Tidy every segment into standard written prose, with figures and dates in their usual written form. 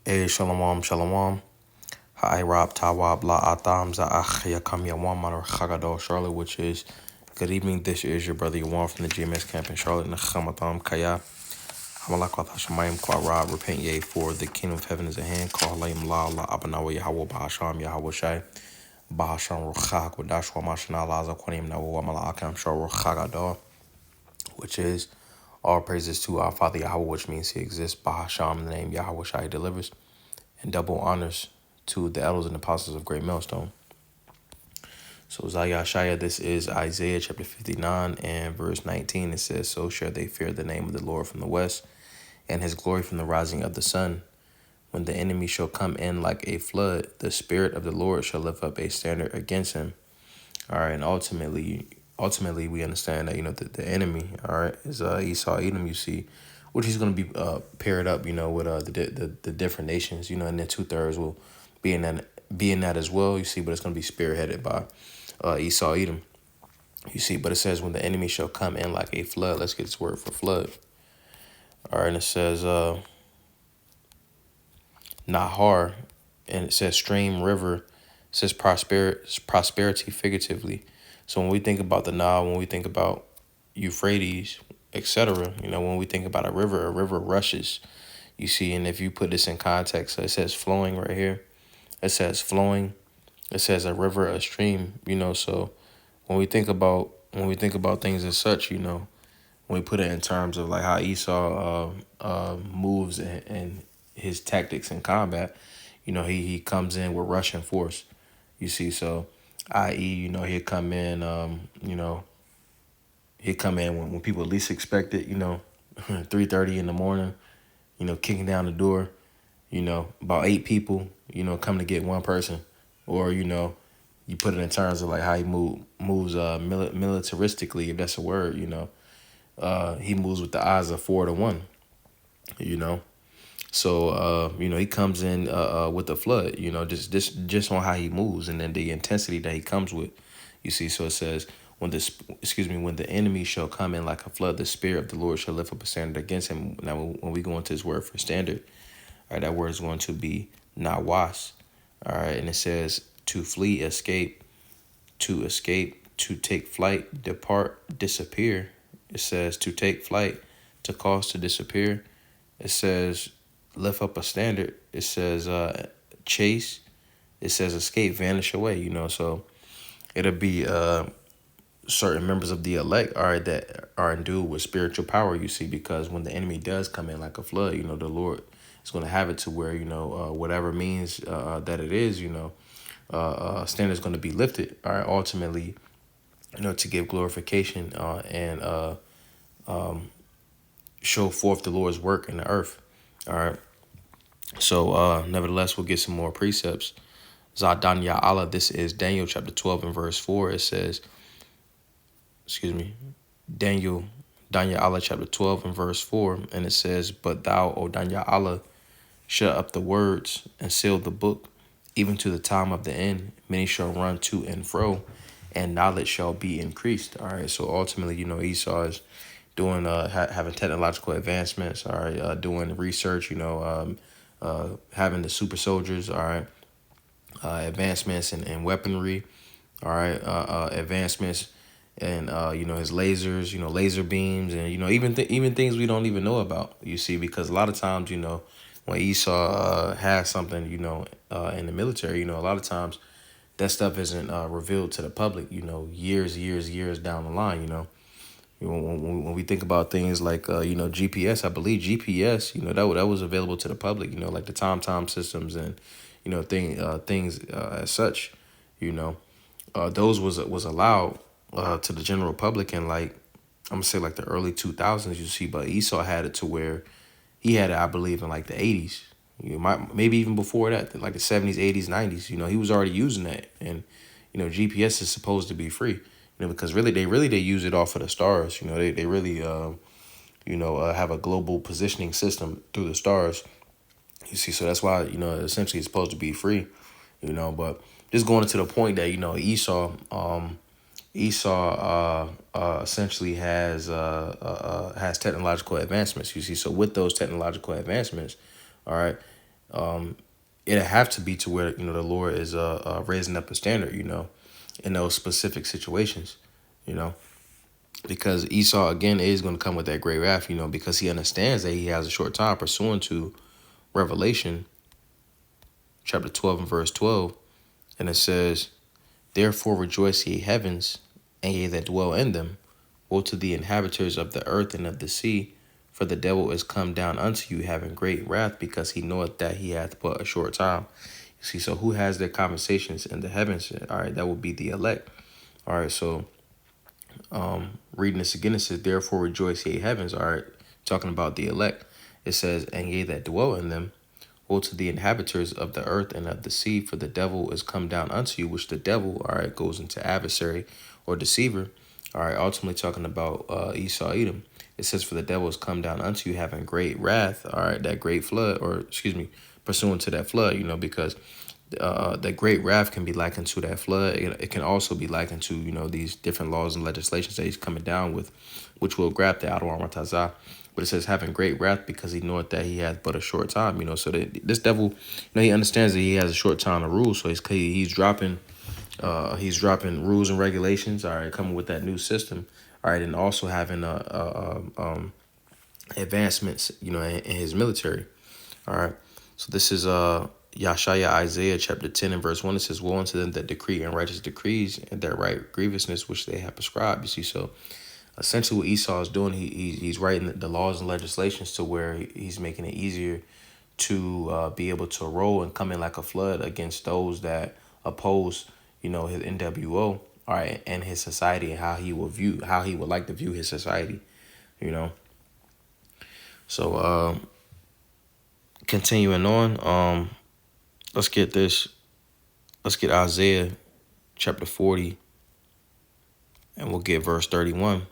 Hey, shalom, shalom. Hi, Rob Tawab La Atam Za'ach Yakam Yawan Manar Chagado, Charlotte, which is good evening. This is your brother Yawan from the GMS camp in Charlotte, Nachamatam Kaya. Hamalakwat Hashemayim Kwa Rob, repent ye for the kingdom of heaven is at hand. Call Layim La La Abanawa Yahweh Bahasham Yahweh Shai. Bahasham Ruchak Wadashwa Mashana Laza Kwanim Nawa Malakam Shar Ruchagado, which is all praises to our Father Yahweh, which means he exists. Bahasham, the name Yahweh Shai delivers. And double honors to the elders and apostles of Great Millstone. So Zayah Shaya, this is Isaiah chapter 59 and verse 19. It says, so shall they fear the name of the Lord from the west, and his glory from the rising of the sun. When the enemy shall come in like a flood, the Spirit of the Lord shall lift up a standard against him. All right, and ultimately we understand that, the enemy, all right, is Esau, Edom, you see, which he's going to be paired up, with the different nations, and then 2/3 will be in that as well, you see, but it's going to be spearheaded by Esau, Edom, you see. But it says, when the enemy shall come in like a flood, let's get this word for flood. All right, and it says Nahar, and it says stream, river, it says prosperity figuratively. So when we think about the Nile, when we think about Euphrates, etc., when we think about a river rushes, you see. And if you put this in context, so it says flowing right here. It says flowing. It says a river, a stream, So when we think about things as such, when we put it in terms of like how Esau moves and his tactics in combat, he comes in with Russian force, you see. So i.e., he'll come in, he'll come in when people least expect it, 3:30 in the morning, kicking down the door, about 8 people, come to get one person. Or, you put it in terms of like how he moves militaristically, if that's a word, he moves with the odds of 4-1, So, he comes in with the flood, just on how he moves, and then the intensity that he comes with, you see. So it says, when the enemy shall come in like a flood, the Spirit of the Lord shall lift up a standard against him. Now, when we go into his word for standard, all right, that word is going to be nawas. All right, and it says to flee, escape, to take flight, depart, disappear. It says to take flight, to cause to disappear. It says lift up a standard. It says chase. It says escape, vanish away, So it'll be certain members of the elect, all right, that are endued with spiritual power, you see, because when the enemy does come in like a flood, the Lord is going to have it to where, whatever means that it is, standard is going to be lifted, all right, ultimately, to give glorification and show forth the Lord's work in the earth, all right. So, nevertheless, we'll get some more precepts. Zadanya Allah, this is Daniel chapter 12 and verse 4. It says, Daniel Allah chapter 12 and verse 4. And it says, but thou, O Daniel Allah, shut up the words and seal the book, even to the time of the end. Many shall run to and fro, and knowledge shall be increased. All right. So ultimately, Esau is doing having technological advancements. All right. Doing research. Having the super soldiers. All right. Advancements in weaponry. All right. Advancements and his lasers. Laser beams, and even things we don't even know about. You see, because a lot of times when Esau has something in the military, a lot of times that stuff isn't revealed to the public. Years down the line. When we think about things like GPS, I believe GPS, that was available to the public. Like the TomTom systems and things as such. Those was allowed to the general public in like I'm gonna say like the early 2000s. You see, but Esau had it to where he had it, I believe, in like the 80s. Maybe even before that, like the 70s, 80s, 90s. He was already using that, and GPS is supposed to be free. Because they use it off of the stars. They really have a global positioning system through the stars. You see, so that's why essentially it's supposed to be free. But just going to the point that Esau essentially has technological advancements. You see, so with those technological advancements, all right, it'll have to be to where the Lord is raising up a standard, in those specific situations, you know, because Esau again is going to come with that great wrath, because he understands that he has a short time pursuant to Revelation chapter 12 and verse 12, and it says, "Therefore rejoice, ye heavens, and ye that dwell in them. Woe to the inhabitants of the earth and of the sea, for the devil is come down unto you, having great wrath, because he knoweth that he hath but a short time." You see, so who has their conversations in the heavens? All right, that would be the elect. All right, so reading this again, it says, "Therefore rejoice, ye heavens." All right, talking about the elect. It says, "And ye that dwell in them. Woe to the inhabitants of the earth and of the sea, for the devil is come down unto you," which the devil, all right, goes into adversary or deceiver. All right, ultimately talking about Esau, Edom. It says, "For the devil is come down unto you, having great wrath." All right, that great flood, or excuse me, pursuant to that flood, because that great wrath can be likened to that flood. It can also be likened to, these different laws and legislations that he's coming down with, which will grab the Adonai Matazah. But it says having great wrath because he knoweth that he hath but a short time, so that this devil, he understands that he has a short time to rule. So he's dropping rules and regulations, all right, coming with that new system, all right, and also having advancements, in his military. All right. So this is Yashaya Isaiah chapter 10 and verse 1. It says, "Woe unto them that decree and righteous decrees, and that write grievousness which they have prescribed." You see, so essentially what Esau is doing, he's writing the laws and legislations to where he's making it easier to be able to roll and come in like a flood against those that oppose, his NWO, all right, and his society, and how he would like to view his society, So continuing on, let's get this. Let's get Isaiah chapter 40, and we'll get verse 31.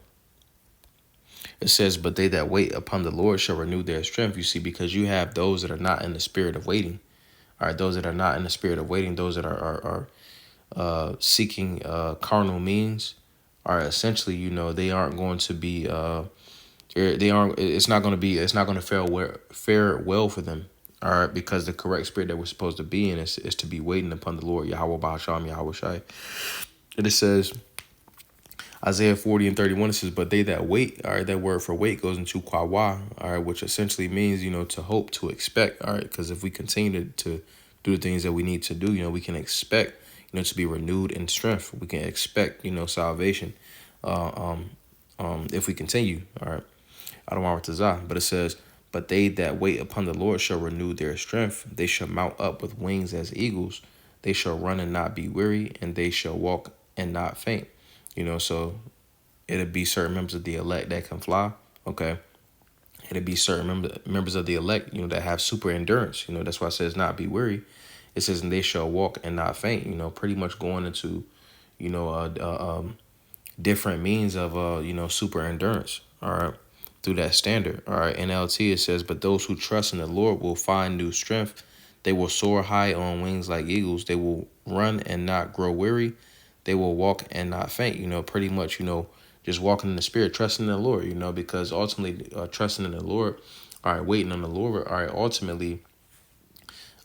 It says, "But they that wait upon the Lord shall renew their strength." You see, because you have those that are not in the spirit of waiting. All right, those that are not in the spirit of waiting, those that are seeking carnal means, are essentially, they aren't going to be. They aren't. It's not going to be. It's not going to fare well for them. All right, because the correct spirit that we're supposed to be in is to be waiting upon the Lord, Yahweh Bahasham, Yahweh Shai. And it says, Isaiah 40 and 31, it says, "But they that wait," all right, that word for wait goes into kwawa, all right, which essentially means, to hope, to expect, all right, because if we continue to do the things that we need to do, we can expect, to be renewed in strength. We can expect, salvation if we continue, all right. I don't want to Zah, but it says, "But they that wait upon the Lord shall renew their strength. They shall mount up with wings as eagles. They shall run and not be weary, and they shall walk and not faint." So it'll be certain members of the elect that can fly. Okay. It'll be certain members of the elect, that have super endurance. That's why it says not be weary. It says, "And they shall walk and not faint." Pretty much going into, different means of, super endurance. All right. Through that standard. All right. NLT, it says, "But those who trust in the Lord will find new strength. They will soar high on wings like eagles. They will run and not grow weary. They will walk and not faint." Pretty much, just walking in the spirit, trusting in the Lord, because ultimately trusting in the Lord, all right, waiting on the Lord, all right, ultimately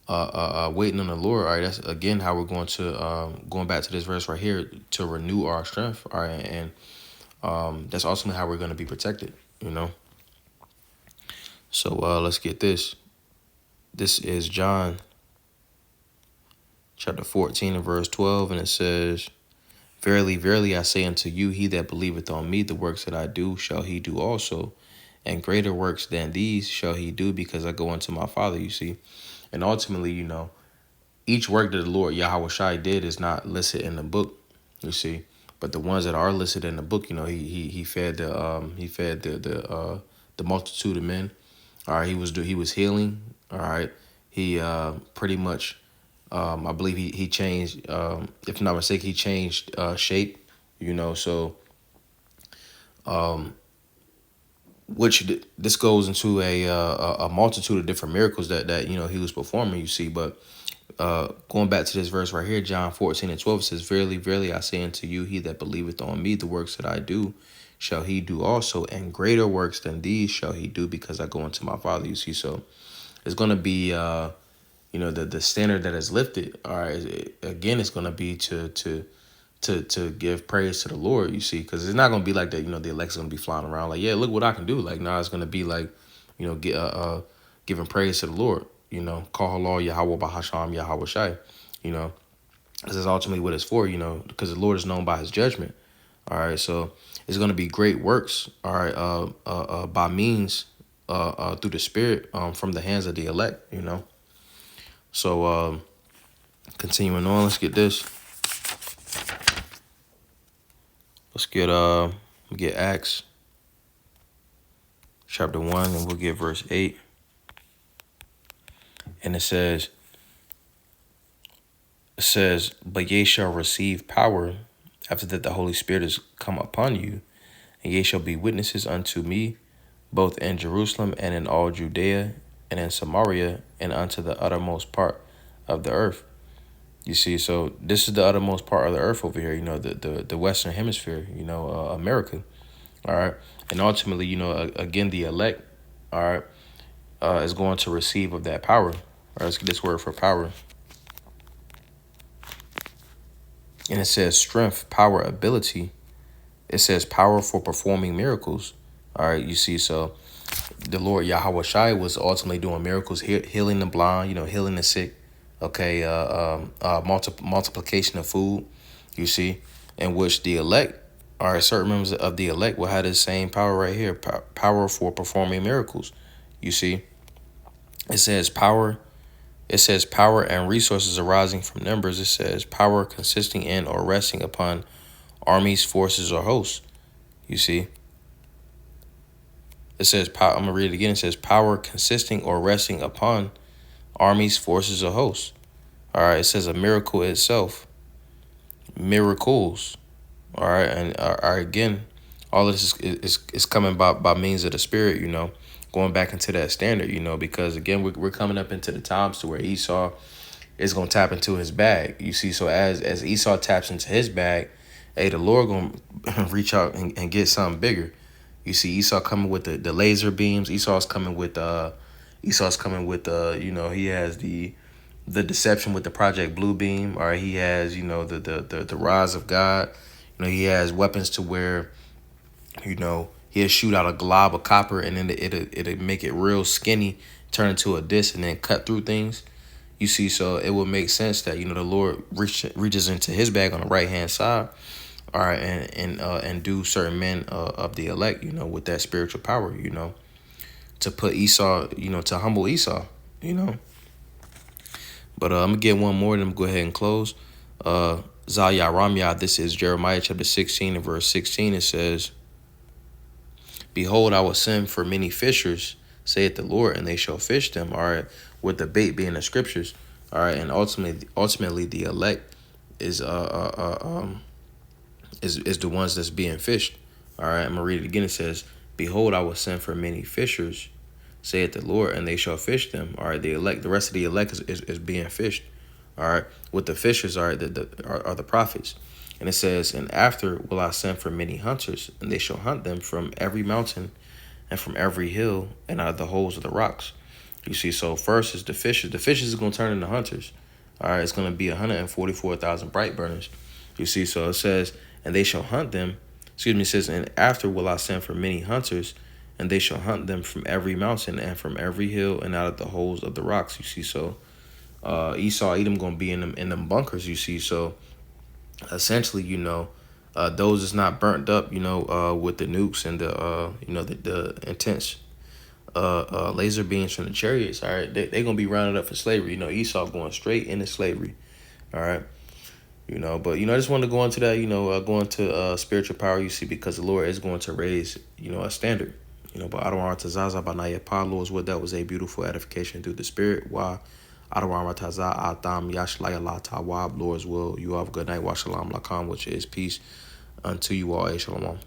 waiting on the Lord, all right, that's again how we're going back to this verse right here, to renew our strength, all right, and that's ultimately how we're going to be protected, So let's get this. This is John chapter 14 and verse 12, and it says, "Verily, verily, I say unto you, he that believeth on me, the works that I do shall he do also, and greater works than these shall he do, because I go unto my Father." You see, and ultimately, each work that the Lord Yahweh Shai did is not listed in the book. You see, but the ones that are listed in the book, he fed the multitude of men. All right, he was healing. All right, he pretty much. I believe he changed, if I'm not mistaken, he changed shape, so which this goes into a multitude of different miracles that he was performing, you see. But going back to this verse right here, John 14 and 12, it says, "Verily, verily, I say unto you, he that believeth on me, the works that I do, shall he do also, and greater works than these shall he do, because I go unto my Father." You see, so it's going to be the standard that is lifted, all right, again, it's going to be to give praise to the Lord, you see, because it's not going to be like that, the elect's going to be flying around like, yeah, look what I can do. Like, nah, it's going to be like, giving praise to the Lord, call Allah Yahweh Bahasham Yahweh Shai, this is ultimately what it's for, because the Lord is known by his judgment. All right, so it's going to be great works, all right, by means, through the Spirit, from the hands of the elect, So, continuing on, let's get this. Let's get Acts chapter 1, and we'll get verse 8. And it says, but ye shall receive power after that the Holy Spirit is come upon you, and ye shall be witnesses unto me, both in Jerusalem and in all Judea and in Samaria and unto the uttermost part of the earth. You see, so this is the uttermost part of the earth over here, the Western Hemisphere, America. All right. And ultimately, again, the elect, all right, is going to receive of that power. All right, let's get this word for power. And it says strength, power, ability. It says power for performing miracles. All right, you see, so the Lord Yahweh Shai was ultimately doing miracles, healing the blind, healing the sick. Okay, multiplication of food, you see, in which the elect, all right, certain members of the elect will have the same power right here, power for performing miracles. You see, it says power and resources arising from numbers. It says power consisting in or resting upon armies, forces, or hosts. You see, it says power. I'm gonna read it again. It says power consisting or resting upon armies, forces, or hosts. All right. It says a miracle itself. Miracles. All right. And again, all of this is coming by means of the Spirit. Going back into that standard. Because again, we're coming up into the times to where Esau is gonna tap into his bag. You see, so as Esau taps into his bag, hey, the Lord gonna reach out and get something bigger. You see, Esau coming with the laser beams. Esau's coming with he has the deception with the Project Blue Beam. Or he has the rise of God. He has weapons to where he'll shoot out a glob of copper and then it'll make it real skinny, turn into a disc, and then cut through things. You see, so it would make sense that the Lord reaches into his bag on the right hand side, all right, and do certain men of the elect, with that spiritual power, to put Esau, to humble Esau, But I'm gonna get one more, then I'm gonna go ahead and close. Zaya Ramya, this is Jeremiah chapter 16 and verse 16. It says, behold, I will send for many fishers, saith the Lord, and they shall fish them. All right, with the bait being the scriptures. All right, and ultimately the elect is the ones that's being fished. All right, I'm gonna read it again. It says, behold, I will send for many fishers, saith the Lord, and they shall fish them. All right, the elect, the rest of the elect is being fished. All right, with the fishers are the prophets. And it says, and after will I send for many hunters, and they shall hunt them from every mountain and from every hill and out of the holes of the rocks. You see, so first is the fishers. The fishers is going to turn into hunters. All right, it's going to be 144,000 bright burners. You see, so it says, and they shall hunt them. It says, and after will I send for many hunters, and they shall hunt them from every mountain and from every hill and out of the holes of the rocks. You see, so Esau, Edom going to be in them bunkers. You see, so essentially, those is not burnt up, with the nukes and the intense laser beams from the chariots. All right, they gonna be rounded up for slavery. Esau going straight into slavery. All right, but I just wanted to go into that. Go into spiritual power. You see, because the Lord is going to raise a standard. But Adonai Tazaza Banaya Lord's what that was a beautiful edification through the Spirit. Why? Adonai Taza Atam Yashlaya La Tawab, Lord's will. You have a good night. Wa Shalom Lakam, which is peace unto you all. Shalom.